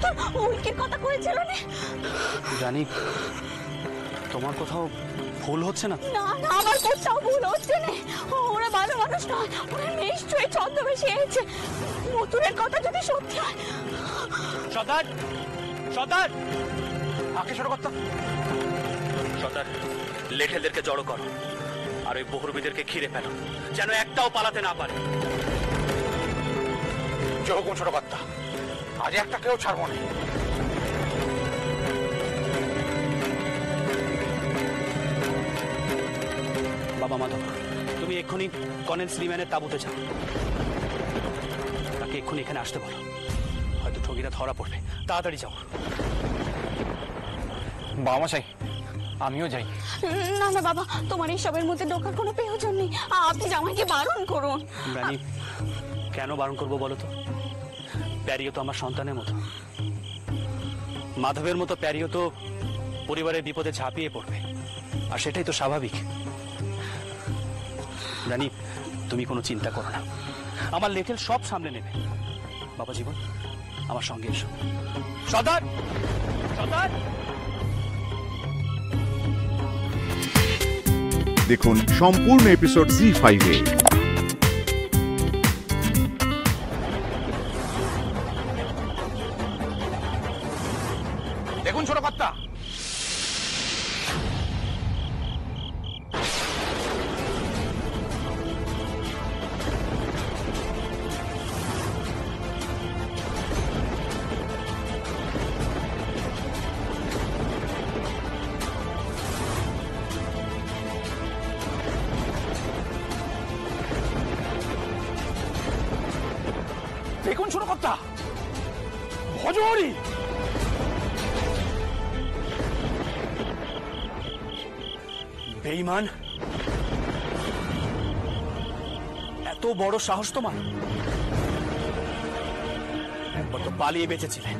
মতন উল্কির কথা কয়েছিল না। জানি তোমার কোথাও ভুল হচ্ছে না। না না, আমার কোথাও ভুল হচ্ছে না। ওরা ভালো মানুষ নয়, ওরা নিশ্চয়ই ছদ্মবেশে এসেছে। মতুরের কথা যদি সত্যি হয়। সর্দার, সর্দার, আগে সরো কর্তা। সর্দার, লেঠেলদেরকে জড়ো করো আর ওই বহুরবীদেরকে ঘিরে ফেলো, যেন একটাও পালাতে না পারে। জোরগুন ছোট কর্তা, আজ একটা কেউ ছাড়বো না। বাবা মাধব, তুমি এক্ষুনি কর্নেল শ্রীম্যানের তাঁবুতে যাও, তাকে এক্ষুনি এখানে আসতে বলো, হয়তো ঠগিরা ধরা পড়বে। তাড়াতাড়ি যাও। বাবা চাই, আমিও যাই। না না বাবা, তোমার এইসবের মধ্যে ঢোকার কোনো প্রয়োজন নেই। আপনি জামাইকে বারণ করুন। রানী, কেন বারণ করবো বলো তো? প্যারিও তো আমার সন্তানের মতো, মাধবের মতো প্যারিও তো পরিবারের বিপদে ঝাঁপিয়ে পড়বে, আর সেটাই তো স্বাভাবিক। রানী, তুমি কোনো চিন্তা করো না, আমার লেঠেল সব সামলে নেবে। বাবা জীবন, আমার সঙ্গে এসো। সর্দার, সর্দার। দেখুন সম্পূর্ণ এপিসোড জি5-এ। দেখুন ছোট কর্তা, দেখুন ছোট কর্তা, ভজহরি। বেঈমান, এত বড় সাহস তোমার! একবার তো পালিয়ে বেঁচেছিলে,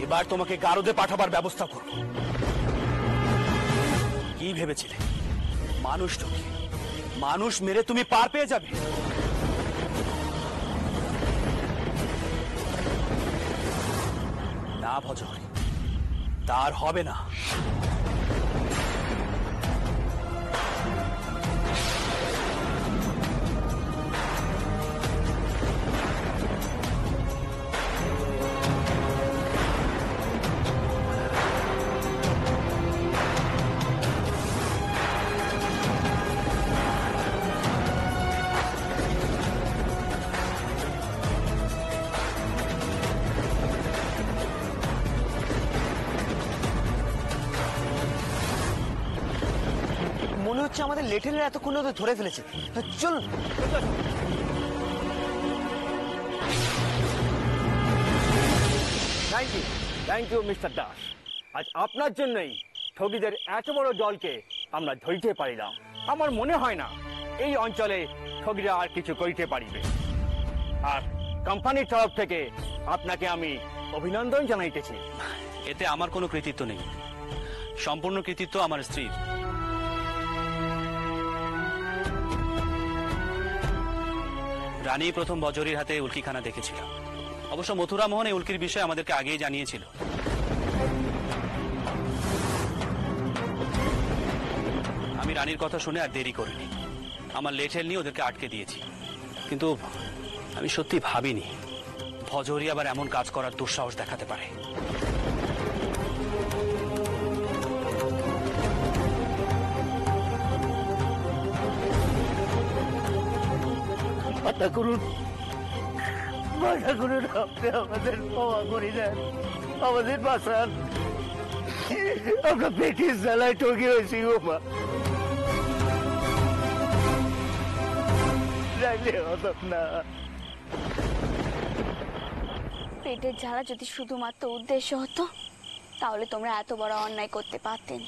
এবার তোমাকে গারদে পাঠাবার ব্যবস্থা করব। কি ভেবেছিলে মানুষ ঠকে মানুষ মেরে তুমি পার পেয়ে যাবে? না ভজহরি, তার হবে না। মনে হচ্ছে আমাদের লেঠেলের এতক্ষণ ওদের ধরে ফেলেছে। চল। Thank you mister Das. আজ আপনার জন্যই ঠগীদের এত বড় দলকে আমরা ধরতে পারিলাম। আমার মনে হয় না এই অঞ্চলে ঠগীরা আর কিছু করিতে পারিবে। আর কোম্পানির তরফ থেকে আপনাকে আমি অভিনন্দন জানাইতেছি। এতে আমার কোনো কৃতিত্ব নেই, সম্পূর্ণ কৃতিত্ব আমার স্ত্রীর। রানী প্রথম বজরির হাতে উল্কিখানা দেখেছিল। অবশ্য মথুরা মোহন এই উল্কির বিষয়ে আমাদেরকে আগেই জানিয়েছিল। আমি রানীর কথা শুনে আর দেরি করিনি, আমার লেঠেল নিয়ে ওদেরকে আটকে দিয়েছি। কিন্তু আমি সত্যি ভাবিনি ভজহরি আবার এমন কাজ করার দুঃসাহস দেখাতে পারে। মাতা করুন, আপনি আমাদের ক্ষমা করে দেন, আমাদের বাঁচান। আমরা পেটির জ্বালায় ঠকে হয়েছি গো মা, রাখলে হতাম না। পেটের জ্বালা যদি শুধুমাত্র উদ্দেশ্য হতো, তাহলে তোমরা এত বড় অন্যায় করতে পারতেন।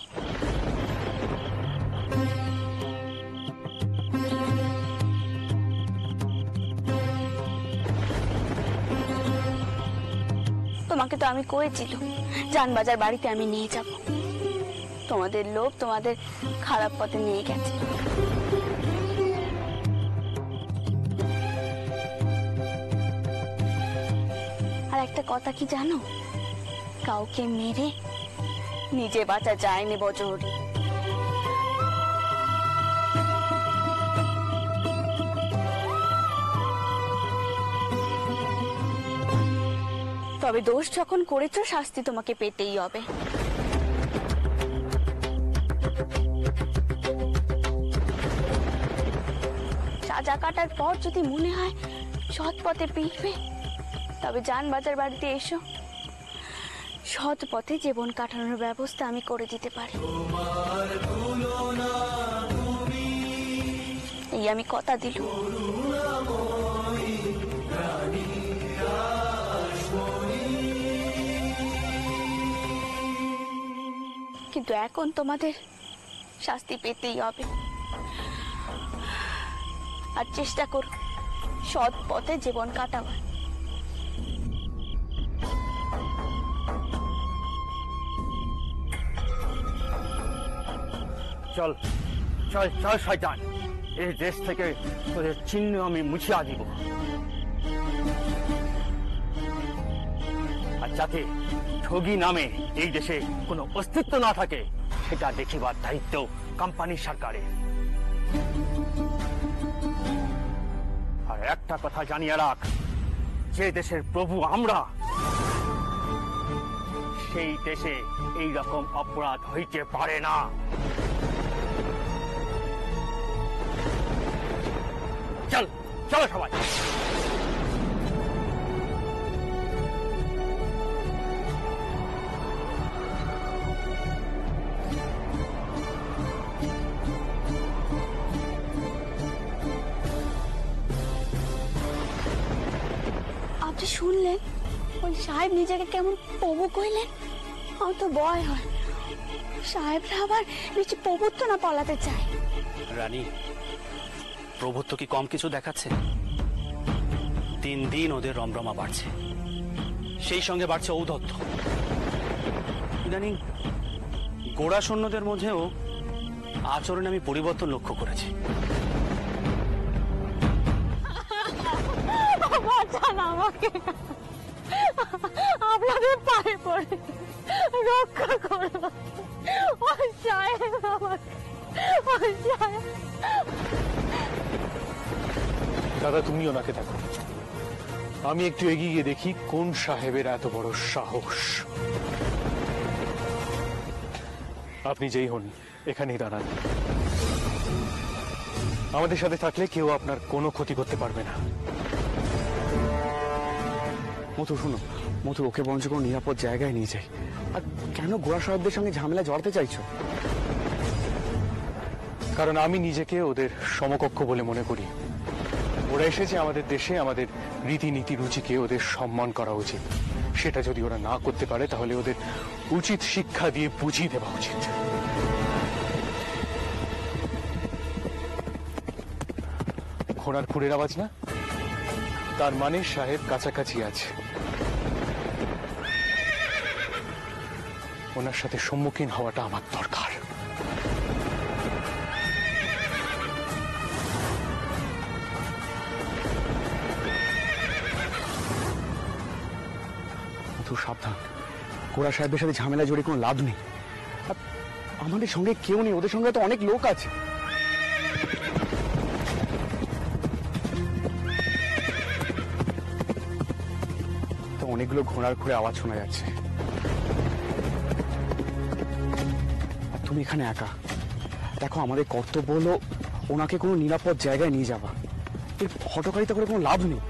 তোমাকে তো আমি কয়েছিল জানবাজার বাড়িতে আমি নিয়ে যাব, তোমাদের লোভ তোমাদের খারাপ পথে নিয়ে গেছে। আর একটা কথা কি জানো, কাউকে মেরে নিজে বাঁচা যায়নি বজহরি। তবে দোষ যখন করেছো শাস্তি তোমাকে পেতেই হবে। সাজা কাটার পর যদি মনে হয় সৎ পথে ফিরবে, তবে জানবাজার বাড়িতে এসো, সৎ পথে জীবন কাটানোর ব্যবস্থা আমি করে দিতে পারি। এই আমি কথা দিলুম। কিন্তু এখন তোমাদের শাস্তি পেতেই হবে। আর চেষ্টা করো সৎ পথে জীবন কাটাবার। চল চল চল শয়তান, এই দেশ থেকে তোদের চিহ্ন আমি মুছিয়া দিব। আর যাতে ঠগি নামে এই দেশে কোনো অস্তিত্ব না থাকে, সেটা দেখিবার দায়িত্ব কোম্পানি সরকারের। আর একটা কথা জানিয়ে রাখ, যে দেশের প্রভু আমরা, সেই দেশে এই রকম অপরাধ হইতে পারে না। চল চলো সবাই। আপনি শুনলেন ওই সাহেব নিজেকে কেমন প্রভু কইলেন? আমার তো ভয় হয় সাহেবরা আবার বেশি প্রভুত্ব না পালাতে চায়। রানী, প্রভুত্ব কি কম কিছু দেখাচ্ছে? দিন দিন ওদের রমরমা বাড়ছে, সেই সঙ্গে বাড়ছে ঔদ্ধত্য। ইদানিং গোড়া সৈন্যদের মধ্যেও আচরণে আমি পরিবর্তন লক্ষ্য করেছি। আমাকে আপনাদের পায়ে পড়ে রক্ষা করো। দাদা, তুমি ওনাকে দেখো, আমি একটু এগিয়ে গিয়ে দেখি কোন সাহেবের এত বড় সাহস। আপনি যেই হন এখানেই দাঁড়ান। আমাদের সাথে থাকলে কেউ আপনার কোনো ক্ষতি করতে পারবে না। মধু শুনো, মধু ওকে বরঞ্চ কোনো নিরাপদ জায়গায় নিয়ে যাই। আর কেন গোড়া সাহেবদের সঙ্গে ঝামেলা জড়াতে চাইছো? কারণ আমি নিজেকে ওদের সমকক্ষ বলে মনে করি। ওরা এসেছে আমাদের দেশে, আমাদের রীতিনীতি রুচিকে ওদের সম্মান করা উচিত। সেটা যদি ওরা না করতে পারে, তাহলে ওদের উচিত শিক্ষা দিয়ে বুঝিয়ে দেওয়া উচিত। ঘোড়ার খুঁড়ের আওয়াজ না? তার মানে সাহেব কাছাকাছি আছে। ওনার সাথে সম্মুখীন হওয়াটা আমার দরকার। মধু সাবধান, গোড়া সাহেবের সাথে ঝামেলা জড়িয়ে কোনো লাভ নেই। আমাদের সঙ্গে কেউ নেই, ওদের সঙ্গে তো অনেক লোক আছে। তো অনেকগুলো ঘোড়ার খুঁড়ে আওয়াজ শোনা যাচ্ছে। তুমি এখানে একা। দেখো, আমাদের কর্তব্য হলো ওনাকে কোনো নিরাপদ জায়গায় নিয়ে যাওয়া। এর হঠকারিতা করে কোনো লাভ নেই।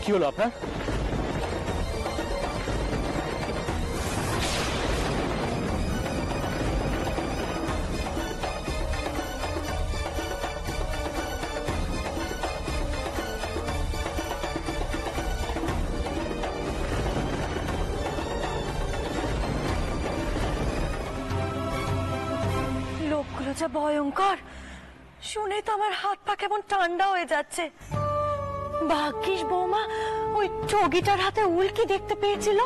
কি হলো আপনার? লোকগুলো যা ভয়ঙ্কর, শুনে তো আমার হাত পা কেমন ঠান্ডা হয়ে যাচ্ছে। ভাগ্যিস বৌমা ওই চগিটার হাতে উল্কি দেখতে পেয়েছিল।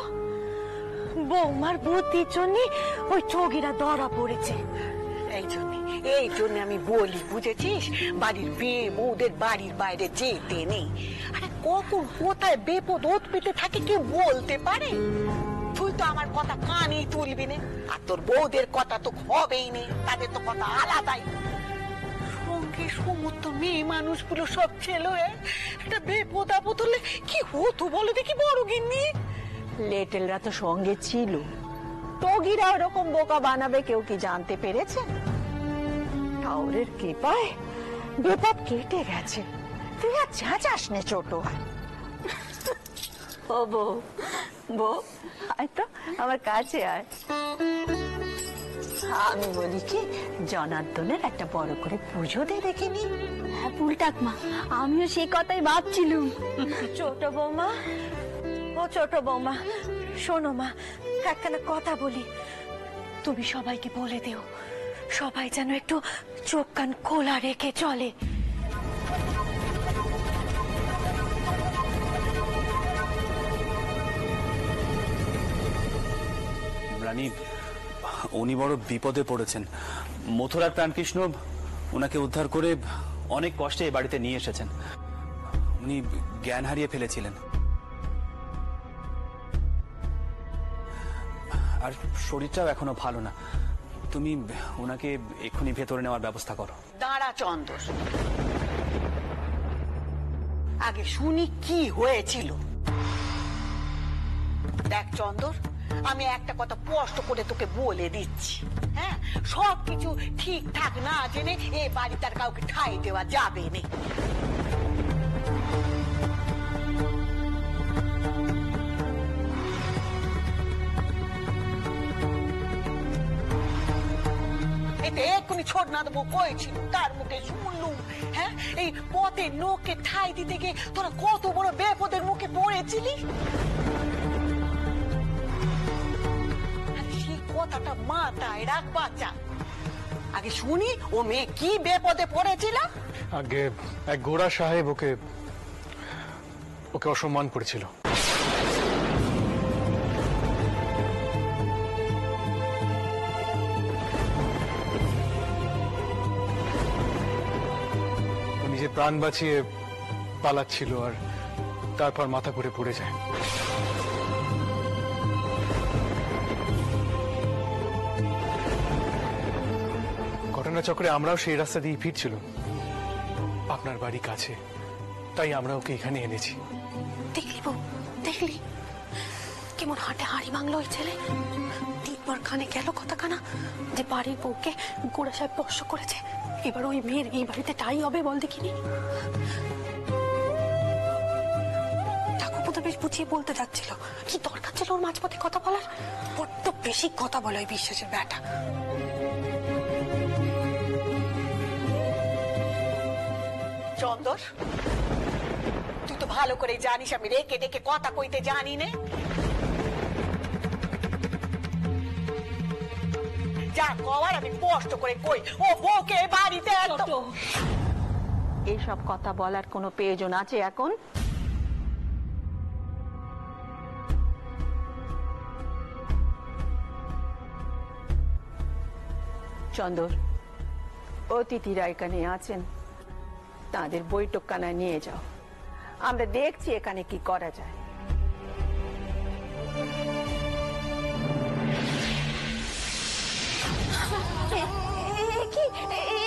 বৌমার বুদ্ধির জন্য ওই চগিরা ধরা পড়েছে। এই জন্য আমি বলি, বুঝেছিস, বাড়ির মেয়ে বউদের বাড়ির বাইরে যেতে নেই। আরে কখন কোথায় বিপদ উৎপেতে থাকে কেউ বলতে পারে? তুই তো আমার কথা কানেই তুলবি না, আর তোর বউদের কথা তো হবেই নেই, তাদের তো কথা আলাদাই। সঙ্গে সমস্ত মেয়ে মানুষগুলো সব ছেলে একটা বিপদ আপদ হলে কি হতো বলো দেখি বড় গিন্নি? লেটেলরা তো সঙ্গে ছিল, টগিরা ওরকম বোকা বানাবে কেউ কি জানতে পেরেছে? ঠাউরের কৃপায় বিপদ কেটে গেছে, তুই আর চাচাস নে ছোট। ও বউ, বউ আয় তো আমার কাছে আয়। আমি বলি কি, জনার্দনের একটা বড় করে পুজো দিয়ে দেখিনি? হ্যাঁ পুল ঠাকমা, আমিও সেই কথাই ভাবছিলুম। ছোট বৌমা, ও ছোট বৌমা, শোনো মা, একখানা কথা বলি। তুমি সবাইকে বলে দিও, সবাই যেন একটু চোখ কান খোলা রেখে চলে। রানী, উনি বড় বিপদে পড়েছেন। মথুরার প্রাণকৃষ্ণ ওনাকে উদ্ধার করে অনেক কষ্টে এই বাড়িতে নিয়ে এসেছেন। উনি জ্ঞান হারিয়ে ফেলেছিলেন, আর শরীরটাও এখনো ভালো না। তুমি ওনাকে এক্ষুনি ভেতরে নেওয়ার ব্যবস্থা করো। দাঁড়া চন্দর, আগে শুনি কি হয়েছিল। দেখ চন্দর, আমি একটা কথা স্পষ্ট করে তোকে বলে দিচ্ছি, হ্যাঁ, সবকিছু ঠিকঠাক না জেনে এই বাড়িতে আর কাউকে ঠাঁই দেওয়া যাবে না। এতে এক্ষুনি ছোট না দেবো কয়েছিল, তার মুখে শুনলুম, হ্যাঁ, এই পথে নোকে ঠাঁই দিতে গিয়ে তোরা কত বড় বিপদের মুখে পড়েছিলি। কথাটা মাথায় রাখ বাচ্চা। আগে শুনি ও মেয়ে কি বিপদে পড়েছিল। আগে এক গোড়া সাহেব ওকে অসম্মান করেছিল। ও নিজে প্রাণ বাঁচিয়ে পালাচ্ছিল, আর তারপর মাথা ঘুরে পড়ে যায়। ঘটনাচক্রে আমরাও সেই রাস্তা দিয়ে ফিরছিল, আপনার বাড়ি কাছে, তাই আমরা ওকে এখানে এনেছি। দেখলি বউ, দেখলি কেমন হাটে হাড়ি ভাঙলো ওই ছেলে? তিনবার কানে গেল কথা কানা যে বাড়ির বউকে গোড়া সাহেব স্পর্শ করেছে। এবার ওই মেয়ের এই বাড়িতে টাই হবে বল দেখিনি? ঠাকুর তো বেশ বুঝিয়ে বলতে যাচ্ছিল, কি দরকার ছিল ওর মাঝপথে কথা বলার? বড্ড বেশি কথা বলে ওই বিশ্বাসের ব্যাটা। চন্দর, তুই তো ভালো করে জানিস আমি রেখে ডেকে কথা কইতে জানি নে। যা কওয়ার আমি স্পষ্ট করে কই, ও বউকে বাড়িতে এইসব কথা বলার কোনো প্রয়োজন আছে এখন? চন্দর, অতিথিরা এখানে আছেন, তাদের বৈঠকখানায় নিয়ে যাও, আমরা দেখছি এখানে কি করা যায়।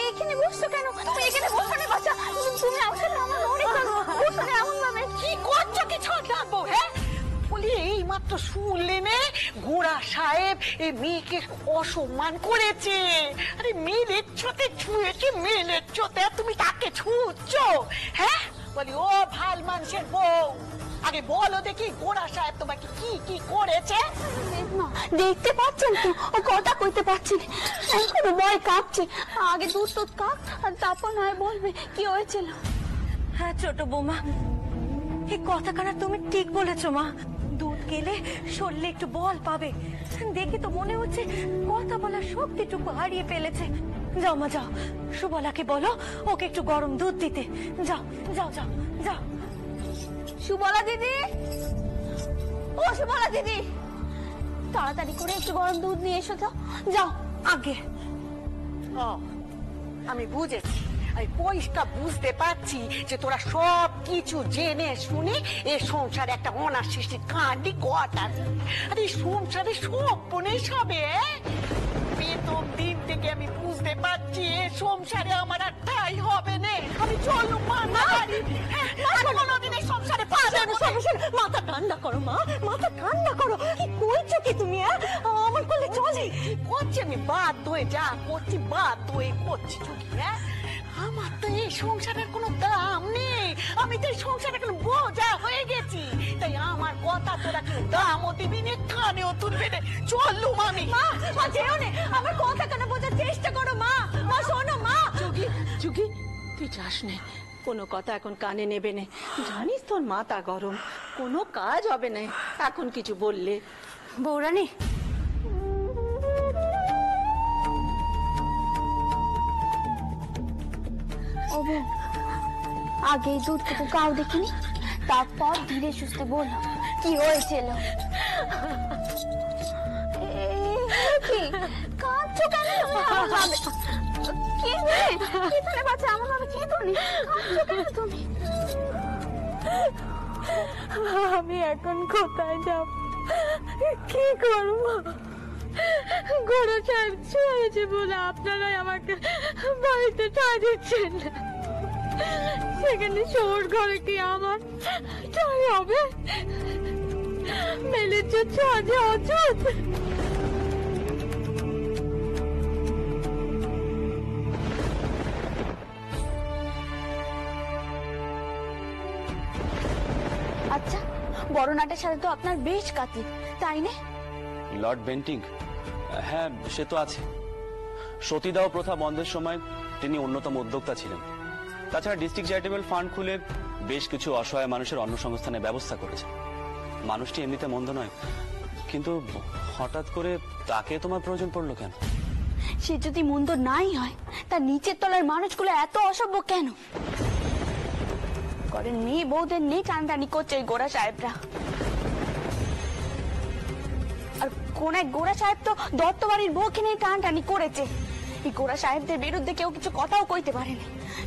এখানে বসছো কেন? তুমি এখানে বসো না বাচ্চা, তুমি আমার সাথে আমার মনে করো, বসো না এমন ভাবে। কি করছো কি ছাড়বো? হ্যাঁ, বলি এই মাত্র শুনলে নে গোড়া সাহেব এই মেয়েকে অসম্মান করেছে। আরে মেয়ের চোতে ছুঁয়েছে, মেয়ের চোতে তুমি তাকে ছুঁচ্ছ? হ্যাঁ, বলি ও ভাল মানুষের বউ, আগে বলো দেখি গোড়া সাহেব তোমাকে কি কি করেছে? দেখতে পাচ্ছেন তো, ও কথা কইতে পারছি না, এখন ভয় কাঁপছে। আগে দুধ দুধ কাপ, আর তারপর নয় বলবে কি হয়েছিল। হ্যাঁ ছোট বৌমা, এই কথা কানা তুমি ঠিক বলেছো মা। দুধ গেলে শরীরে একটু বল পাবে। দেখে তো মনে হচ্ছে কথা বলার শক্তিটুকু হারিয়ে ফেলেছে। যাও মা যাও, সুবলাকে বলো ওকে একটু গরম দুধ দিতে। যাও যাও যাও যাও। সুবলা দিদি, ও সুবলা দিদি, তাড়াতাড়ি করে একটু গরম দুধ নিয়ে এসো তো, যাও। আগে ও, আমি বুঝেছি, আমি পরিষ্কার বুঝতে পারছি যে তোরা সব কিছু জেনে শুনে এ সংসারে একটা অনার সৃষ্টি কাণ্ডি ঘটাবি। আর এই সংসারে সব বনে সবে প্রথম দিন থেকে আমি বুঝতে পারছি এ সংসারে আমার আর ঠাই হবে না। আমি চলুম মা, আর কোনোদিন এই সংসারে পাবে না। মাথা ঠান্ডা করো মা, মাথা ঠান্ডা করো। কি কইছো কি তুমি? আমার কোলে চলে করছি আমি, বাধ্য হয়ে যা করছি, বাধ্য হয়ে করছি। হ্যাঁ, আমার তো এই সংসারের কোনো দাম নেই, আমি তো এই সংসারে কোনো বোঝা হয়ে গেছি। তাই আমার কথা তোরা কেউ দামও দিবি না, কানেও তুলবি না। চললুম আমি। মা, মা যেও না, আমার কথা কেন বোঝার চেষ্টা করো মা। মা শোনো মা। যুগি, তুই যাস না, কোনো কথা এখন কানে নেবে না। জানিস তোর মাথা গরম, কোনো কাজ হবে না এখন কিছু বললে। বৌরানী, ও বউ, আগে এই দুধটুকু কাউ দেখিনি, তারপর ধীরে সুস্থে বলো কি হয়েছিল। কি কাঁদছো কেন? কি রে বাচ্চা, আমার ভাবে কি তুমি কাঁদছো কেন তুমি? আমি এখন কোথায় যাব, কি করবো? গরু সাহেব হয়েছে বলে আপনারাই আমাকে বাড়িতে ঠাঁই দিচ্ছেন, সেখানে শোর ঘরে কি আমার ঠাঁই হবে? মেলের জন্য আজে অযথ। আচ্ছা, বড় নাটের সাথে তো আপনার বেশ কাতি, তাই না? লর্ড বেন্টিং, হ্যাঁ সে তো আছে। সতীদাহ প্রথা বন্ধের সময় তিনি অন্যতম উদ্যোক্তা ছিলেন। তাছাড়া ডিস্ট্রিক্ট চ্যারিটেবল ফান্ড খুলে বেশ কিছু অসহায় মানুষের অন্নসংস্থানের ব্যবস্থা করেছে। মানুষটি এমনিতে মন্দ নয়, কিন্তু হঠাৎ করে তাকে তোমার প্রয়োজন পড়লো কেন? সে যদি মন্দ নাই হয়, তার নিচের তলার মানুষগুলো এত অসভ্য কেন? ঘরের মেয়ে বউদের নিয়ে টানটানি করছে এই গোড়া সাহেবরা। আর কোন এক গোড়া সাহেব তো দত্ত বাড়ির বউকে নিয়ে টানটানি করেছে। এই গোড়া সাহেবদের বিরুদ্ধে কেউ কিছু কথাও কইতে পারেনি,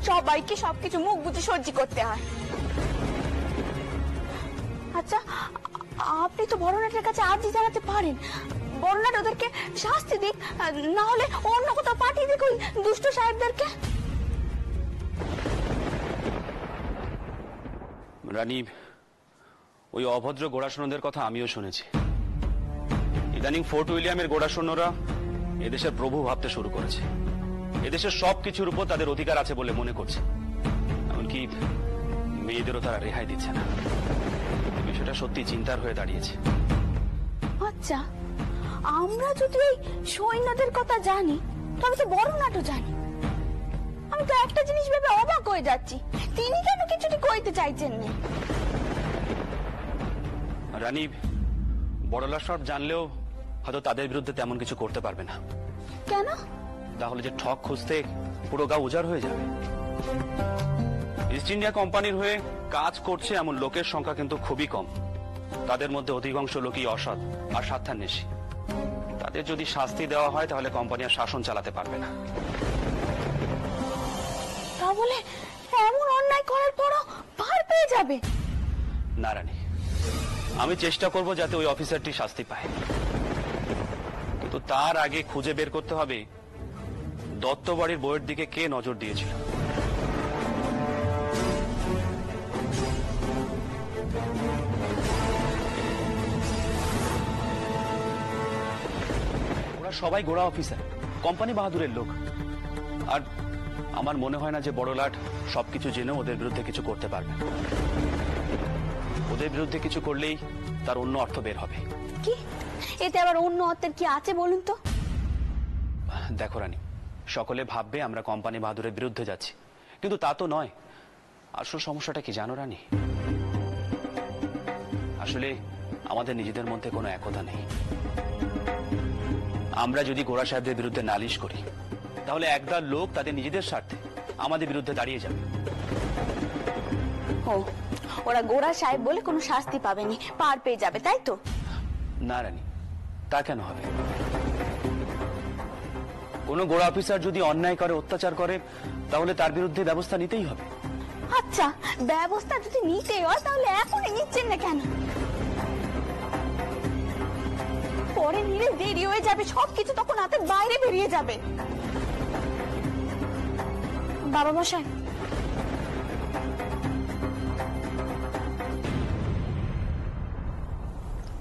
সবাইকে সবকিছু মুখ বুঝে সহ্য করতে হয়। আচ্ছা, আপনি তো বড়নাটের কাছে আর্জি জানাতে পারেন, বড়নাট ওদেরকে শাস্তি দিক, না হলে অন্য কোথাও পাঠিয়ে দিক ওই দুষ্ট সাহেবদেরকে। রানী, ওই অভদ্র গোড়াসৈন্যদের কথা আমিও শুনেছি। ইদানিং ফোর্ট উইলিয়ামের গোড়াসৈন্যরা এদেশের প্রভু ভাবতে শুরু করেছে। এদেশের সবকিছুর উপর তাদের অধিকার আছে বলে মনে করছে, এমনকি মেয়েদেরও তারা রেহাই দিচ্ছে না। বিষয়টা সত্যি চিন্তার হয়ে দাঁড়িয়েছে। আচ্ছা, আমরা যদি এই সৈন্যদের কথা জানি, তবে তো বড়নাটও জানি। আমি তো একটা জিনিস ভেবে অবাক হয়ে যাচ্ছি, তিনি কেন কিছুটি কইতে চাইছেন না? রানী, বড়লা সব জানলেও হয়তো তাদের বিরুদ্ধে তেমন কিছু করতে পারবে না। কেন? তাহলে যে ঠক খুঁজতে পুরো গা উজাড় হয়ে যাবে। ইস্ট ইন্ডিয়া কোম্পানির হয়ে কাজ করছে এমন লোকের সংখ্যা কিন্তু খুবই কম। তাদের মধ্যে অধিকাংশ লোকই অসৎ আর স্বার্থান্বেষী। তাদের যদি শাস্তি দেওয়া হয়, তাহলে কোম্পানি আর শাসন চালাতে পারবে না। তা বলে এমন অন্যায় করার পরও পার পেয়ে যাবে? না রানী, আমি চেষ্টা করব যাতে ওই অফিসারটি শাস্তি পায়, কিন্তু তার আগে খুঁজে বের করতে হবে দত্ত বাড়ির বইয়ের দিকে কে নজর দিয়েছিল। ওরা সবাই গোড়া অফিসার, কোম্পানি বাহাদুরের লোক। আর আমার মনে হয় না যে বড় লাট সবকিছু জেনেও ওদের বিরুদ্ধে কিছু করতে পারবে। ওদের বিরুদ্ধে কিছু করলেই তার অন্য অর্থ বের হবে। কি এতে আবার অন্য অর্থের কি আছে বলুন তো? দেখো রানী, সকলে ভাববে আমরা কোম্পানি বাহাদুরের বিরুদ্ধে যাচ্ছি, কিন্তু তা তো নয়। আসল সমস্যাটা কি জানো রানী? আসলে আমাদের নিজেদের মধ্যে কোনো একতা নেই। আমরা যদি গোড়া সাহেবদের বিরুদ্ধে নালিশ করি, তাহলে একদল লোক তাদের নিজেদের স্বার্থে আমাদের বিরুদ্ধে দাঁড়িয়ে যাবে। ও, ওরা গোড়া সাহেব বলে কোনো শাস্তি পাবেনি, পার পেয়ে যাবে, তাই তো? না রানী, তা কেন হবে? কোনো গোড়া অফিসার যদি অন্যায় করে, অত্যাচার করে, তাহলে তার বিরুদ্ধে ব্যবস্থা নিতেই হবে। আচ্ছা, ব্যবস্থা যদি নিতেই হয় তাহলে এখনই নিচ্ছেন না কেন? পরে নিলে দেরি হয়ে যাবে, সবকিছু তখন হাতের বাইরে বেরিয়ে যাবে। বাবা মশাই,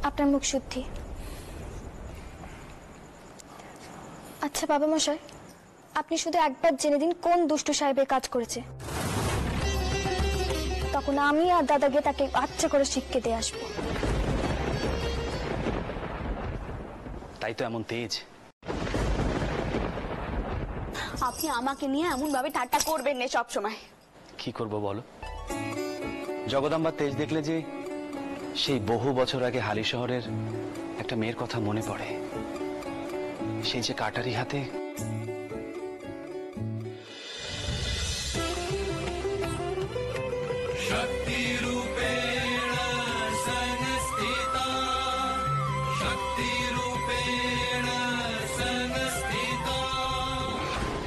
আপনার মুখ শুদ্ধি। আচ্ছা বাবা মশাই, আপনি শুধু একবার জেনে দিন কোন দুষ্টু সাহেবের কাজ করেছে, তখন আমি আর দাদা গিয়ে তাকে আচ্ছা করে শিক্ষা দিয়ে আসবো। তাই তো এমন তেজ। আপনি আমাকে নিয়ে এমন ভাবে ঠাট্টা করবেন না সব সময়। কি করব বলো? জগদম্বার তেজ দেখলে যে সেই বহু বছর আগে হালি শহরের একটা মেয়ের কথা মনে পড়ে। সেই যে কাটারি হাতে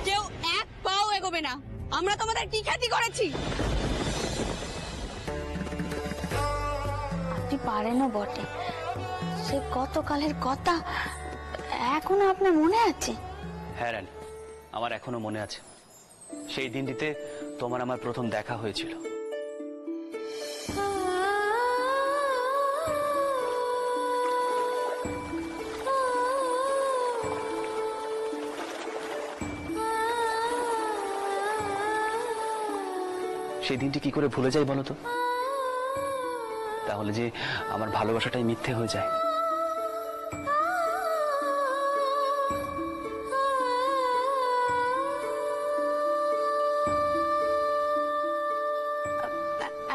কেউ এক পাও এগোবে না। আমরা তোমাদের কি ক্ষতি করেছি? আপনি পারেনও বটে, সে গতকালের কথা এখনো আপনার মনে আছে? হ্যাঁ রানী, আমার এখনো মনে আছে। সেই দিনটিতে তোমার আমার প্রথম দেখা হয়েছিল। সেই দিনটি কি করে ভুলে যাই বলো তো? তাহলে যে আমার ভালোবাসাটাই মিথ্যে হয়ে যায়।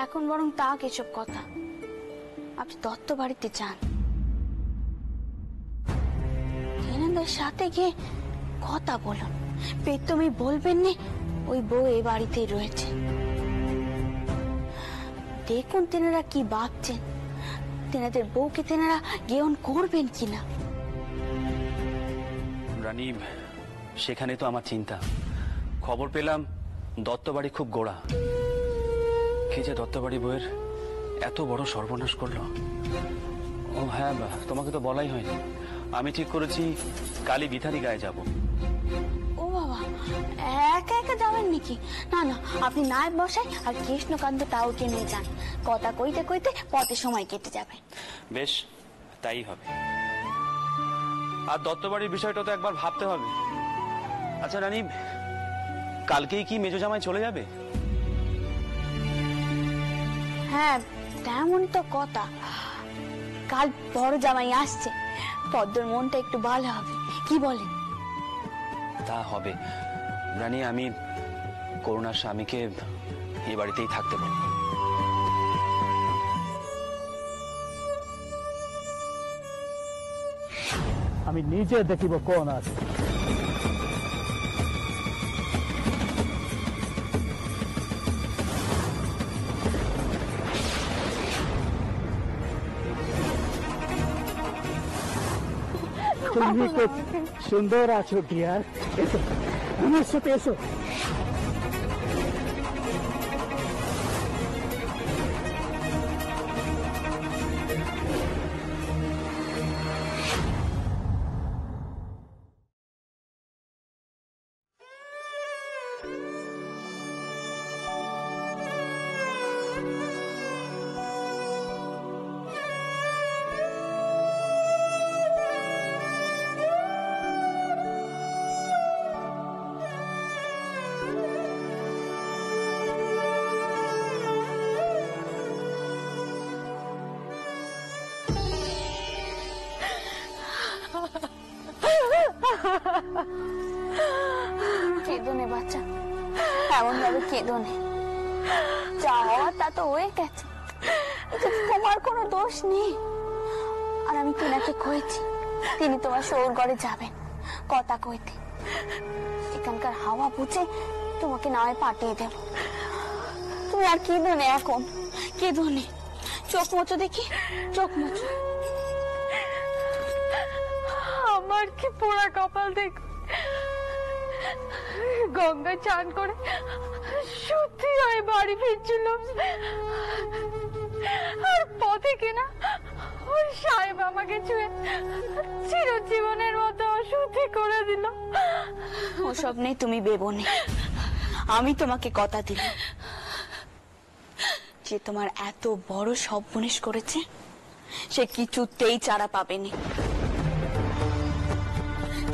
এখন বরং তা এসব কথা, আপনি দত্ত বাড়িতে যান, হেনাদের সাথে গিয়ে কথা বলুন। তুমি বলবেন না ওই বউ এই বাড়িতেই রয়েছে। দেখুন তেনারা কি ভাবছেন, তেনাদের বউকে তেনারা জ্ঞান করবেন কিনা। রানী, সেখানে তো আমার চিন্তা। খবর পেলাম দত্তবাড়ি খুব গোড়া। কে যে দত্তবাড়ি বউয়ের এত বড় সর্বনাশ করলো। ও হ্যাঁ, তোমাকে তো বলাই হয়নি। আমি ঠিক করেছি কালী বিথারি গায়ে যাব। ও বাবা, একা একা যাবেন নাকি? না না, আপনি নায়ক বসাই আর কৃষ্ণকান্ত তাওকে নিয়ে যান। কথা কইতে কইতে পথে সময় কেটে যাবে। বেশ, তাই হবে। আর দত্তবাড়ির বিষয়টা তো একবার ভাবতে হবে। আচ্ছা রানী, কালকেই কি মেজো জামাই চলে যাবে? হ্যাঁ, তেমন তো কথা। কাল বড় জামাই আসছে, পদ্মর মনটা একটু ভালো হবে, কি বলেন? তা হবে রানী। আমি করুণার স্বামীকে এই বাড়িতেই থাকতে বলবো। আমি নিজে দেখিব কোন আছে। তুমি খুব সুন্দর আছো ডিয়ার, এসো আমার সাথে এসো। কেঁদো নে বাচ্চা, এমন ভাবে কেঁদো নে। যা হওয়ার তা তো হয়ে গেছে, এতে তোমার কোনো দোষ নেই। আর আমি তেনাকে কয়েছি তিনি তোমার শোর ঘরে যাবেন কথা কইতে। এখানকার হাওয়া বুঝে তোমাকে না হয় পাঠিয়ে দেব। তুমি আর কেঁদো নে, এখন কেঁদো নে। চোখ মোচো দেখি, চোখ মোচো। আমার কি পোড়া কপাল, দেখ গঙ্গায় চান করে সত্যি হয়ে বাড়ি ফিরছিল, আর পথে কিনা ওই সাহেব আমাকে ছুঁয়ে চিরজীবনের মতো অশুদ্ধি করে দিল। ওসব নেই, তুমি বেবনি। আমি তোমাকে কথা দিলাম যে তোমার এত বড় সর্বনাশ করেছে সে কিছুতেই চারা পাবেনি,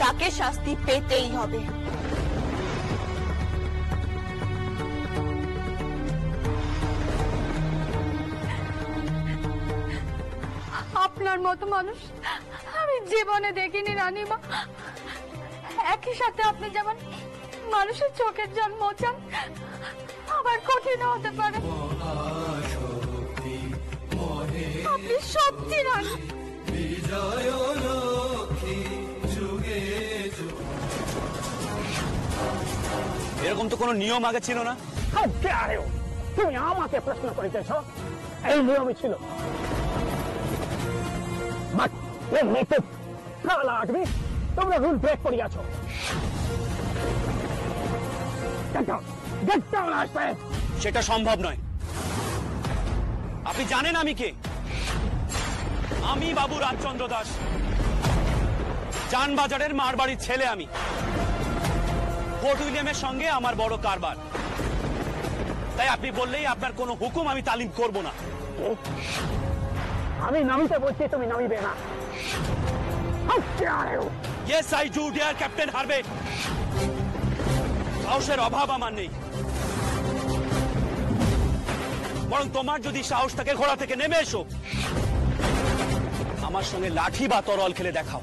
তাকে শাস্তি পেতেই হবে। আপনার মতো মানুষ আমি জীবনে দেখিনি রানীমা। একই সাথে আপনি যেমন মানুষের চোখের জল মোচান, আবার কঠিন হতে পারে। আপনি সত্যি রানী। এরকম তো কোনো নিয়ম আগে ছিল না। তুমি আমাকে প্রশ্ন করিতেছ? এই নিয়মই ছিল। তোমরা রুল ব্রেক করিয়াছ। সেটা সম্ভব নয়। আপনি জানেন আমি কে? আমি বাবু রাজচন্দ্র দাস, জানবাজারের মারবাড়ির ছেলে। আমি ফোর্ট উইলিয়ামের সঙ্গে আমার বড় কারবার, তাই আপনি বললেই আপনার কোনো হুকুম আমি তালিম করব না। আমি নামিতে বলছি, তুমি নামিবে না। Yes, I do, dear Captain Harvey. সাহসের অভাব আমার নেই, বরং তোমার যদি সাহস থাকে ঘোড়া থেকে নেমে এসো, আমার সঙ্গে লাঠি বা তরোয়াল খেলে দেখাও,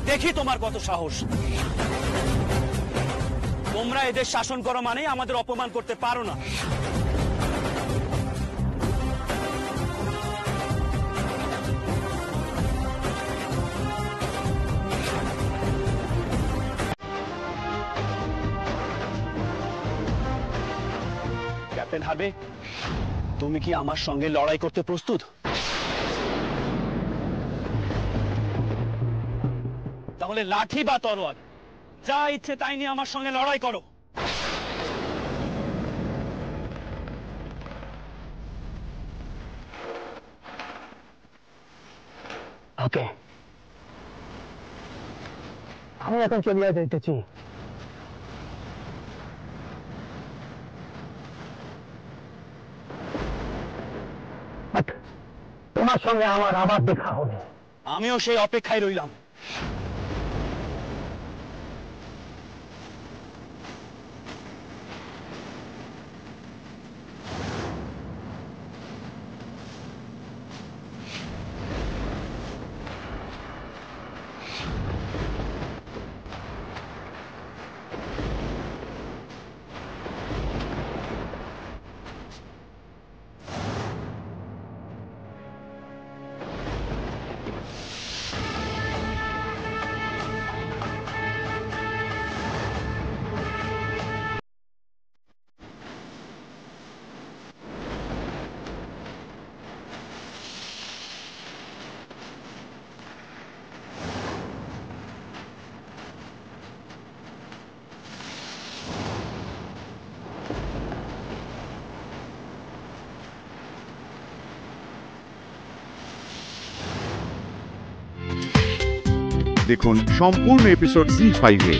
দেখি তোমার কত সাহস। তোমরা এদের শাসন করো মানে আমাদের অপমান করতে পারো না। ক্যাপ্টেন হার্ভে, তুমি কি আমার সঙ্গে লড়াই করতে প্রস্তুত? তাহলে লাঠি বা তরোয়াল যা ইচ্ছে তাই নিয়ে আমার সঙ্গে লড়াই করো। ওকে, আমি এখন চলিয়া যাইতেছি। তোমার সঙ্গে আমার আবার দেখা হবে। আমিও সেই অপেক্ষায় রইলাম। দেখুন সম্পূর্ণ এপিসোড জি5-এ।